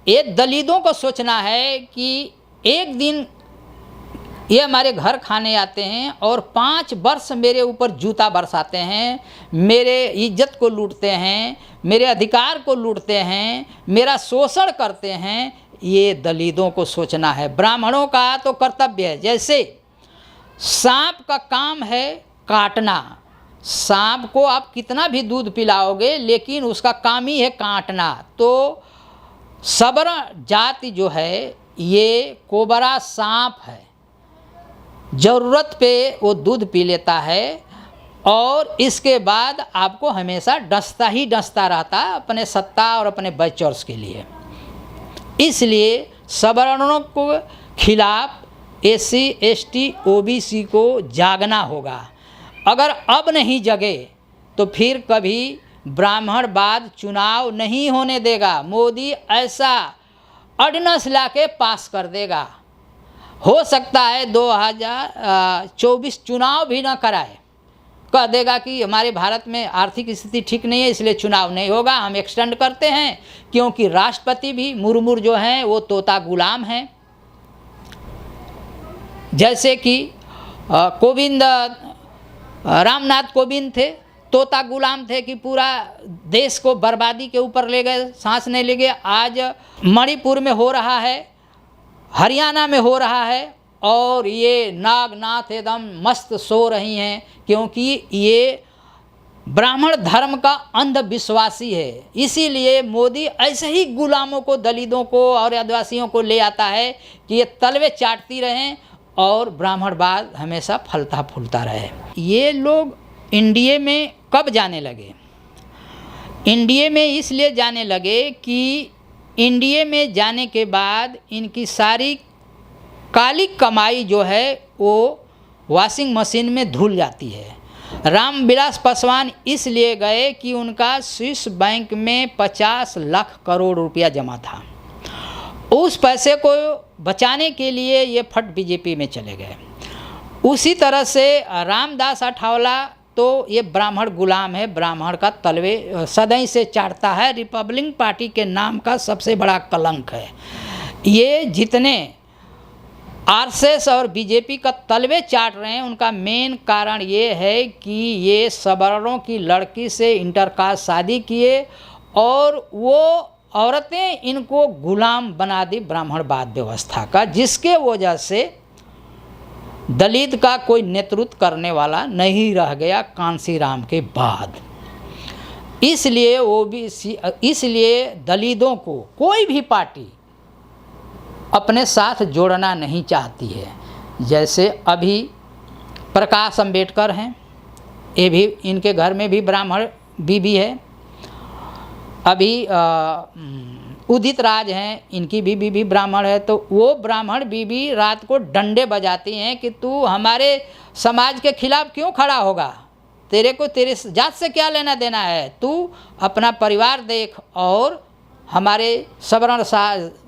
ये दलितों को सोचना है कि एक दिन ये हमारे घर खाने आते हैं और 5 वर्ष मेरे ऊपर जूता बरसाते हैं, मेरे इज्जत को लूटते हैं, मेरे अधिकार को लूटते हैं, मेरा शोषण करते हैं। ये दलितों को सोचना है। ब्राह्मणों का तो कर्तव्य है, जैसे सांप का काम है काटना। सांप को आप कितना भी दूध पिलाओगे लेकिन उसका काम ही है काटना। तो सवर्ण जाति जो है ये कोबरा सांप है, ज़रूरत पे वो दूध पी लेता है और इसके बाद आपको हमेशा डसता ही डसता रहता है अपने सत्ता और अपने वर्चस्व के लिए। इसलिए सवर्णों को खिलाफ SC ST OBC को जागना होगा। अगर अब नहीं जगे तो फिर कभी ब्राह्मणवाद चुनाव नहीं होने देगा। मोदी ऐसा ऑर्डिनेंस लाके पास कर देगा, हो सकता है 2024 चुनाव भी ना कराए, कह देगा कि हमारे भारत में आर्थिक स्थिति ठीक नहीं है इसलिए चुनाव नहीं होगा, हम एक्सटेंड करते हैं। क्योंकि राष्ट्रपति भी मुर्मू जो हैं वो तोता गुलाम हैं। जैसे कि कोविंद, रामनाथ कोविंद थे, तोता गुलाम थे कि पूरा देश को बर्बादी के ऊपर ले गए, सांस नहीं ले गए। आज मणिपुर में हो रहा है, हरियाणा में हो रहा है और ये नागनाथ एकदम मस्त सो रही हैं क्योंकि ये ब्राह्मण धर्म का अंधविश्वासी है। इसीलिए मोदी ऐसे ही गुलामों को, दलितों को और आदिवासियों को ले आता है कि ये तलवे चाटती रहें और ब्राह्मणवाद हमेशा फलता फूलता रहे। ये लोग एनडीए में कब जाने लगे? एनडीए में इसलिए जाने लगे कि एनडीए में जाने के बाद इनकी सारी काली कमाई जो है वो वॉशिंग मशीन में धुल जाती है। रामविलास पासवान इसलिए गए कि उनका स्विस बैंक में 50 लाख करोड़ रुपया जमा था। उस पैसे को बचाने के लिए ये फट बीजेपी में चले गए। उसी तरह से रामदास अठावला तो ये ब्राह्मण गुलाम है, ब्राह्मण का तलवे सदैव से चाटता है। रिपब्लिकन पार्टी के नाम का सबसे बड़ा कलंक है। ये जितने आरएसएस और बीजेपी का तलवे चाट रहे हैं उनका मेन कारण ये है कि ये सवर्णों की लड़की से इंटरकास्ट शादी किए और वो औरतें इनको गुलाम बना दी ब्राह्मणवाद व्यवस्था का, जिसके वजह से दलित का कोई नेतृत्व करने वाला नहीं रह गया कांशीराम के बाद। इसलिए ओबीसी, इसलिए दलितों को कोई भी पार्टी अपने साथ जोड़ना नहीं चाहती है। जैसे अभी प्रकाश अंबेडकर हैं, ये भी, इनके घर में भी ब्राह्मण बीबी है। अभी उदित राज हैं, इनकी भी बीबी ब्राह्मण है। तो वो ब्राह्मण बीबी रात को डंडे बजाती हैं कि तू हमारे समाज के खिलाफ क्यों खड़ा होगा, तेरे को तेरे जात से क्या लेना देना है, तू अपना परिवार देख और हमारे सवर्ण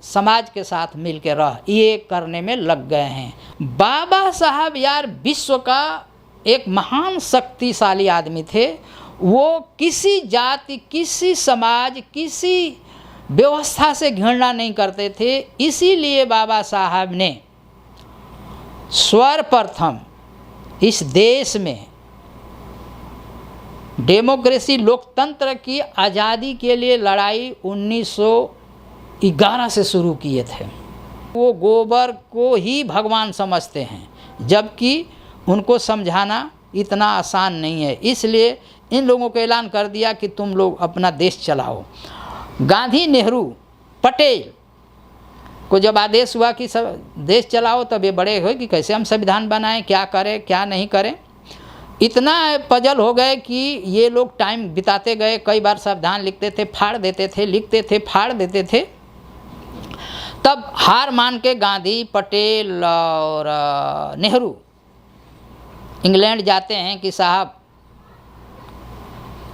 समाज के साथ मिल के रह। ये करने में लग गए हैं। बाबा साहब यार विश्व का एक महान शक्तिशाली आदमी थे। वो किसी जाति, किसी समाज, किसी व्यवस्था से घृणा नहीं करते थे। इसीलिए बाबा साहब ने सर्वप्रथम इस देश में डेमोक्रेसी, लोकतंत्र की आज़ादी के लिए लड़ाई 1911 से शुरू किए थे। वो गोबर को ही भगवान समझते हैं, जबकि उनको समझाना इतना आसान नहीं है। इसलिए इन लोगों को ऐलान कर दिया कि तुम लोग अपना देश चलाओ। गांधी, नेहरू, पटेल को जब आदेश हुआ कि सब देश चलाओ, तब ये बड़े हुए कि कैसे हम संविधान बनाएं, क्या करें क्या नहीं करें। इतना पजल हो गए कि ये लोग टाइम बिताते गए। कई बार संविधान लिखते थे, फाड़ देते थे, लिखते थे, फाड़ देते थे। तब हार मान के गांधी, पटेल और नेहरू इंग्लैंड जाते हैं कि साहब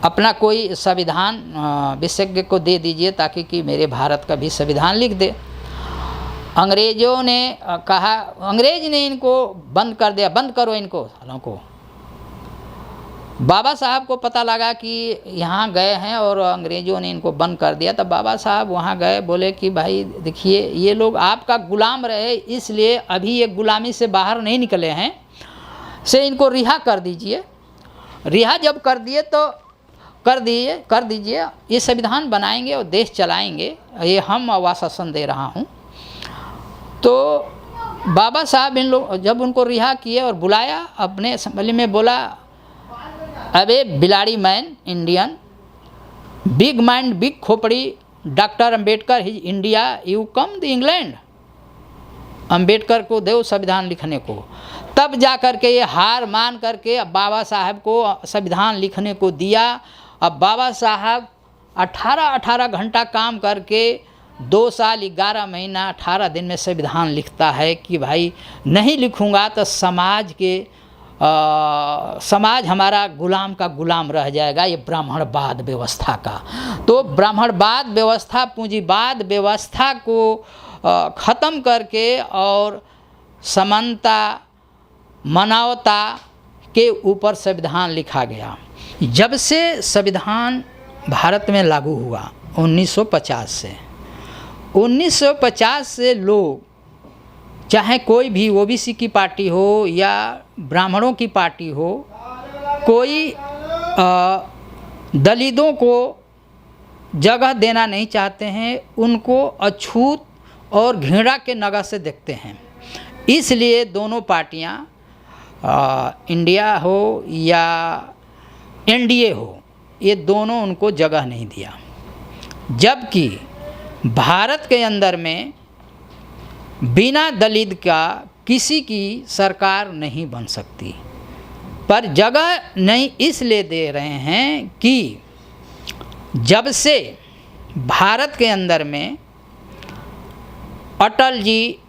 अपना कोई संविधान विशेषज्ञ को दे दीजिए ताकि कि मेरे भारत का भी संविधान लिख दे। अंग्रेज़ों ने कहा, अंग्रेज ने इनको बंद कर दिया, बंद करो इनको सालों को। बाबा साहब को पता लगा कि यहाँ गए हैं और अंग्रेज़ों ने इनको बंद कर दिया, तब बाबा साहब वहाँ गए, बोले कि भाई देखिए ये लोग आपका गुलाम रहे, इसलिए अभी ये गुलामी से बाहर नहीं निकले हैं, से इनको रिहा कर दीजिए। रिहा जब कर दिए तो कर दीजिए, ये संविधान बनाएंगे और देश चलाएंगे, ये हम आश्वासन दे रहा हूँ। तो बाबा साहब इन लोग जब उनको रिहा किए और बुलाया अपने असेंबली में, बोला अबे बिलाड़ी man Indian, big mind big खोपड़ी, doctor Ambedkar his India, you come the England. Ambedkar को दो संविधान लिखने को। तब जा कर के ये हार मान करके बाबा साहब को संविधान लिखने को दिया। अब बाबा साहब 18 घंटा काम करके 2 साल 11 महीना 18 दिन में संविधान लिखता है कि भाई नहीं लिखूँगा तो समाज हमारा गुलाम का गुलाम रह जाएगा, ये ब्राह्मणवाद व्यवस्था का। तो ब्राह्मणवाद व्यवस्था, पूंजीवाद व्यवस्था को ख़त्म करके और समानता मानवता के ऊपर संविधान लिखा गया। जब से संविधान भारत में लागू हुआ 1950 से, 1950 से लोग, चाहे कोई भी ओबीसी की पार्टी हो या ब्राह्मणों की पार्टी हो, कोई दलितों को जगह देना नहीं चाहते हैं, उनको अछूत और घृणा के नज़र से देखते हैं। इसलिए दोनों पार्टियां, इंडिया हो या एनडीए हो, ये दोनों उनको जगह नहीं दिया। जबकि भारत के अंदर में बिना दलित का किसी की सरकार नहीं बन सकती, पर जगह नहीं इसलिए दे रहे हैं कि जब से भारत के अंदर में अटल जी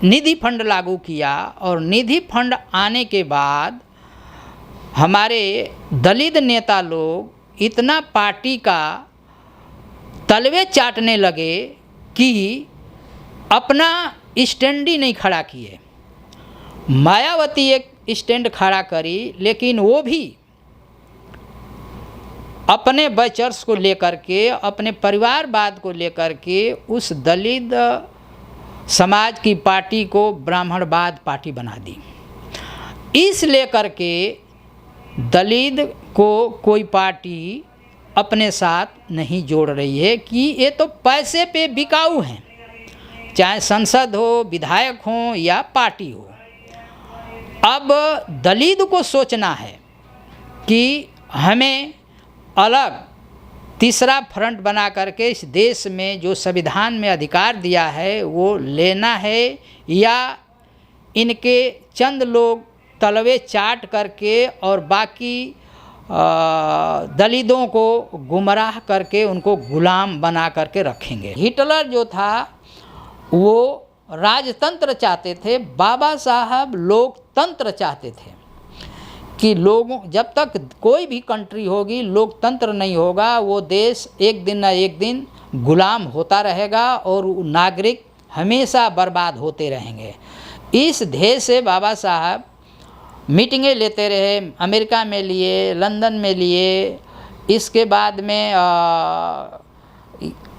निधि फंड लागू किया और निधि फंड आने के बाद हमारे दलित नेता लोग इतना पार्टी का तलवे चाटने लगे कि अपना स्टैंड ही नहीं खड़ा किए। मायावती एक स्टैंड खड़ा करी, लेकिन वो भी अपने बचर्स को लेकर के, अपने परिवारवाद को लेकर के उस दलित समाज की पार्टी को ब्राह्मणवाद पार्टी बना दी। इस लेकर के दलित को कोई पार्टी अपने साथ नहीं जोड़ रही है कि ये तो पैसे पे बिकाऊ हैं, चाहे संसद हो, विधायक हो या पार्टी हो। अब दलित को सोचना है कि हमें अलग तीसरा फ्रंट बना करके इस देश में जो संविधान में अधिकार दिया है वो लेना है, या इनके चंद लोग तलवे चाट करके और बाकी दलितों को गुमराह करके उनको गुलाम बना करके रखेंगे। हिटलर जो था वो राजतंत्र चाहते थे, बाबा साहब लोकतंत्र चाहते थे कि लोगों, जब तक कोई भी कंट्री होगी लोकतंत्र नहीं होगा, वो देश एक दिन न एक दिन गुलाम होता रहेगा और नागरिक हमेशा बर्बाद होते रहेंगे। इस ध्येय से बाबा साहब मीटिंगें लेते रहे, अमेरिका में लिए, लंदन में लिए, इसके बाद में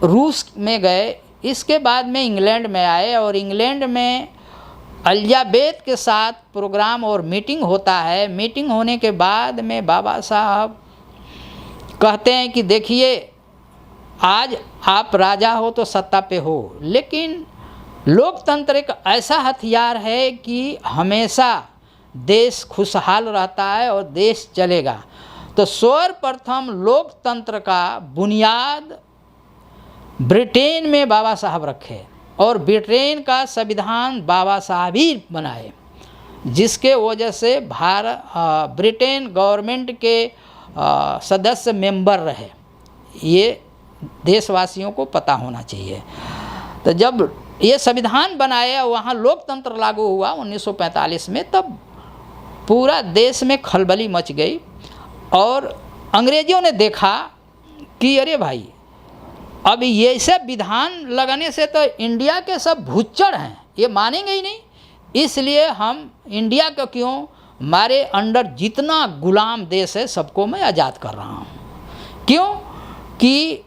रूस में गए, इसके बाद में इंग्लैंड में आए और इंग्लैंड में एलिजाबेथ के साथ प्रोग्राम और मीटिंग होता है। मीटिंग होने के बाद में बाबा साहब कहते हैं कि देखिए आज आप राजा हो तो सत्ता पे हो, लेकिन लोकतंत्र एक ऐसा हथियार है कि हमेशा देश खुशहाल रहता है और देश चलेगा। तो सर्वप्रथम लोकतंत्र का बुनियाद ब्रिटेन में बाबा साहब रखे और ब्रिटेन का संविधान बाबा साहब ही बनाए, जिसके वजह से ब्रिटेन गवर्नमेंट के सदस्य मेंबर रहे। ये देशवासियों को पता होना चाहिए। तो जब ये संविधान बनाया, वहाँ लोकतंत्र लागू हुआ 1945 में, तब पूरा देश में खलबली मच गई और अंग्रेज़ों ने देखा कि अरे भाई अब ये सब विधान लगाने से तो इंडिया के सब भुच्चड़ हैं, ये मानेंगे ही नहीं, इसलिए हम इंडिया को क्यों हमारे अंडर जितना गुलाम देश है सबको मैं आज़ाद कर रहा हूँ। क्यों कि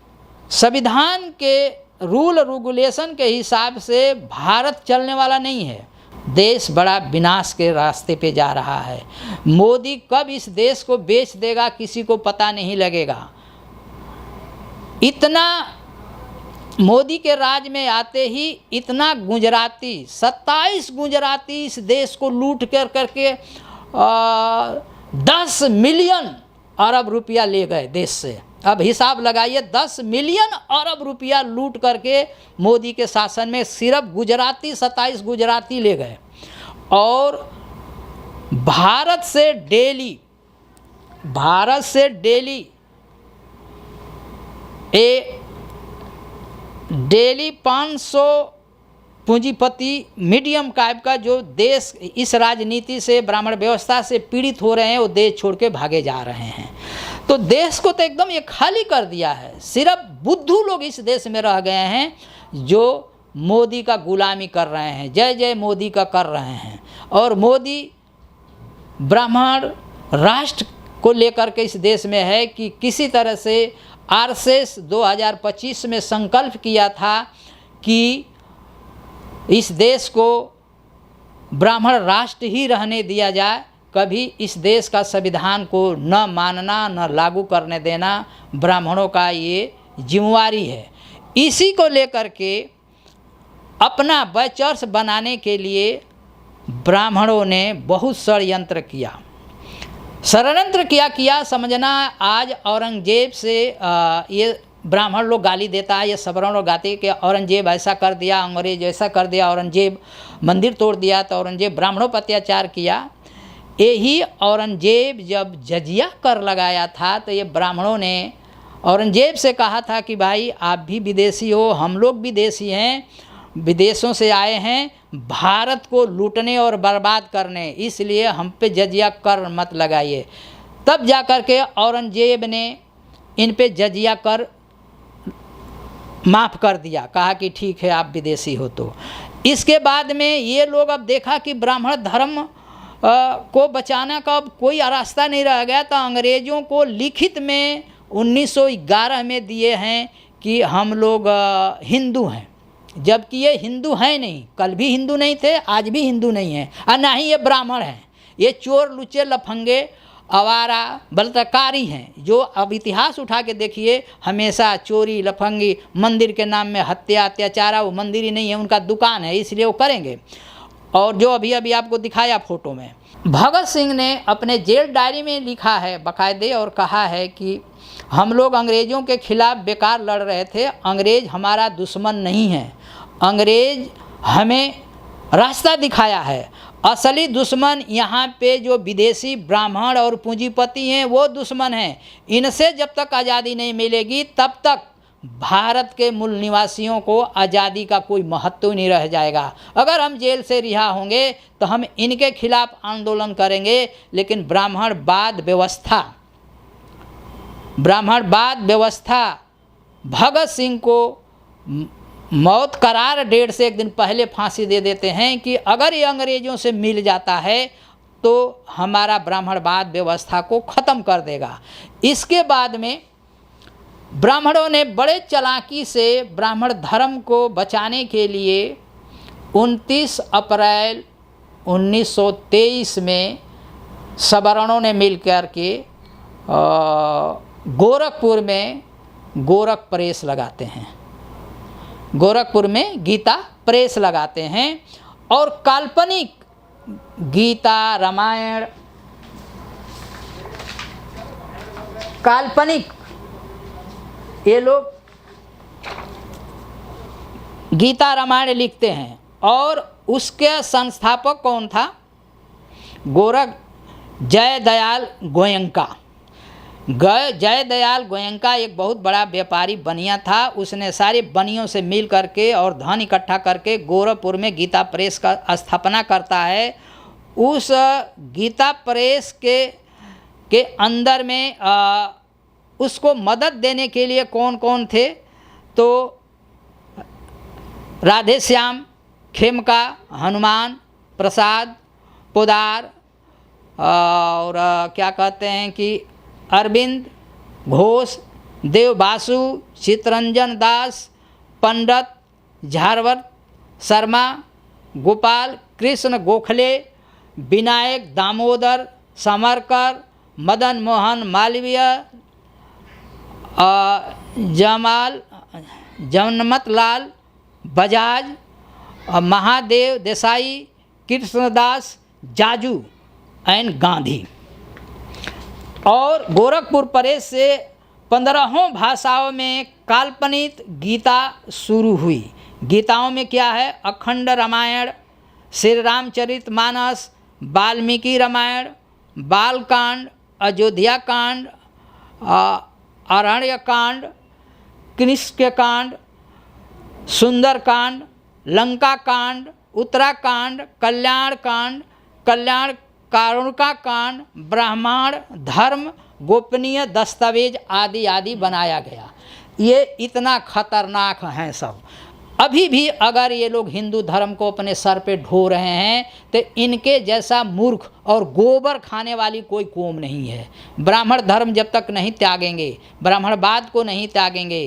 संविधान के रूल रेगुलेशन के हिसाब से भारत चलने वाला नहीं है। देश बड़ा विनाश के रास्ते पे जा रहा है। मोदी कब इस देश को बेच देगा किसी को पता नहीं लगेगा। इतना मोदी के राज में आते ही इतना गुजराती 27 गुजराती इस देश को लूट कर करके 10 मिलियन अरब रुपया ले गए देश से। अब हिसाब लगाइए, 10 मिलियन अरब रुपया लूट करके मोदी के शासन में सिर्फ गुजराती 27 गुजराती ले गए। और भारत से डेली 500 पूंजीपति मीडियम टाइप का जो देश इस राजनीति से ब्राह्मण व्यवस्था से पीड़ित हो रहे हैं वो देश छोड़ के भागे जा रहे हैं। तो देश को तो एकदम ये खाली कर दिया है। सिर्फ बुद्धू लोग इस देश में रह गए हैं जो मोदी का गुलामी कर रहे हैं, जय जय मोदी का कर रहे हैं। और मोदी ब्राह्मण राष्ट्र को लेकर के इस देश में है कि किसी तरह से आरएसएस 2025 में संकल्प किया था कि इस देश को ब्राह्मण राष्ट्र ही रहने दिया जाए, कभी इस देश का संविधान को न मानना न लागू करने देना ब्राह्मणों का ये जिम्मेवारी है। इसी को लेकर के अपना वर्चस्व बनाने के लिए ब्राह्मणों ने बहुत षड्यंत्र किया। किया समझना। आज औरंगजेब से ये ब्राह्मण लोग गाली देता है, ये सवर्ण लोग गाते कि औरंगजेब ऐसा कर दिया, अंग्रेज ऐसा कर दिया, औरंगजेब मंदिर तोड़ दिया तो औरंगजेब ब्राह्मणों पर अत्याचार किया। यही औरंगजेब जब जजिया कर लगाया था तो ये ब्राह्मणों ने औरंगजेब से कहा था कि भाई आप भी विदेशी हो, हम लोग विदेशी हैं, विदेशों से आए हैं भारत को लूटने और बर्बाद करने, इसलिए हम पे जजिया कर मत लगाइए। तब जाकर के औरंगजेब ने इन पे जजिया कर माफ़ कर दिया, कहा कि ठीक है आप विदेशी हो। तो इसके बाद में ये लोग अब देखा कि ब्राह्मण धर्म को बचाना का अब कोई रास्ता नहीं रह गया, तो अंग्रेज़ों को लिखित में 1911 में दिए हैं कि हम लोग हिंदू हैं, जबकि ये हिंदू हैं नहीं, कल भी हिंदू नहीं थे, आज भी हिंदू नहीं हैं, और ना ही ये ब्राह्मण हैं। ये चोर लुच्चे लफंगे आवारा बलात्कारी हैं, जो अब इतिहास उठा के देखिए हमेशा चोरी लफंगी, मंदिर के नाम में हत्या अत्याचार, वो मंदिर ही नहीं है उनका दुकान है, इसलिए वो करेंगे। और जो अभी अभी आपको दिखाया फोटो में, भगत सिंह ने अपने जेल डायरी में लिखा है बाकायदे और कहा है कि हम लोग अंग्रेज़ों के खिलाफ़ बेकार लड़ रहे थे, अंग्रेज़ हमारा दुश्मन नहीं है, अंग्रेज़ हमें रास्ता दिखाया है, असली दुश्मन यहाँ पे जो विदेशी ब्राह्मण और पूंजीपति हैं वो दुश्मन हैं, इनसे जब तक आज़ादी नहीं मिलेगी तब तक भारत के मूल निवासियों को आज़ादी का कोई महत्व नहीं रह जाएगा। अगर हम जेल से रिहा होंगे तो हम इनके खिलाफ आंदोलन करेंगे, लेकिन ब्राह्मणवाद व्यवस्था भगत सिंह को मौत करार डेट से एक दिन पहले फांसी दे देते हैं कि अगर ये अंग्रेज़ों से मिल जाता है तो हमारा ब्राह्मणवाद व्यवस्था को ख़त्म कर देगा। इसके बाद में ब्राह्मणों ने बड़े चालाकी से ब्राह्मण धर्म को बचाने के लिए 29 अप्रैल 1923 में सवर्णों ने मिलकर के गोरखपुर में गोरख प्रेस लगाते हैं, गोरखपुर में गीता प्रेस लगाते हैं और काल्पनिक गीता रामायण काल्पनिक ये लोग गीता रामायण लिखते हैं। और उसके संस्थापक कौन था? गोरख जयदयाल गोयंका। जयदयाल गोयंका एक बहुत बड़ा व्यापारी बनिया था, उसने सारे बनियों से मिल करके और धन इकट्ठा करके गोरखपुर में गीता प्रेस का स्थापना करता है। उस गीता प्रेस के अंदर में उसको मदद देने के लिए कौन कौन थे? तो राधे श्याम, खेमका, हनुमान प्रसाद, पोदार, और क्या कहते हैं कि अरविंद घोष, देव बासु, चितरंजन दास, पंडित झारवर्त शर्मा, गोपाल कृष्ण गोखले, विनायक दामोदर सावरकर, मदन मोहन मालवीय, जमाल जनमतलाल बजाज, महादेव देसाई, कृष्णदास जाजू एंड गांधी। और गोरखपुर प्रेस से 15 भाषाओं में काल्पनिक गीता शुरू हुई। गीताओं में क्या है? अखंड रामायण, श्री रामचरितमानस, वाल्मीकि रामायण, बालकांड, अयोध्या कांड, अरण्य कांड, कृष्ण कांड, सुंदरकांड, लंका कांड, उत्तराकांड, कल्याण कांड, कल्याण कारुणिका कांड, ब्राह्मण धर्म, गोपनीय दस्तावेज आदि आदि बनाया गया। ये इतना खतरनाक हैं सब। अभी भी अगर ये लोग हिंदू धर्म को अपने सर पे ढो रहे हैं तो इनके जैसा मूर्ख और गोबर खाने वाली कोई कौम नहीं है। ब्राह्मण धर्म जब तक नहीं त्यागेंगे, ब्राह्मणवाद को नहीं त्यागेंगे,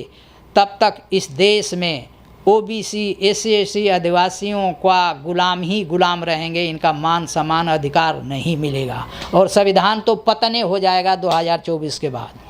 तब तक इस देश में ओबीसी, एससी, आदिवासियों का गुलाम ही गुलाम रहेंगे। इनका मान सम्मान अधिकार नहीं मिलेगा और संविधान तो पतने हो जाएगा 2024 के बाद।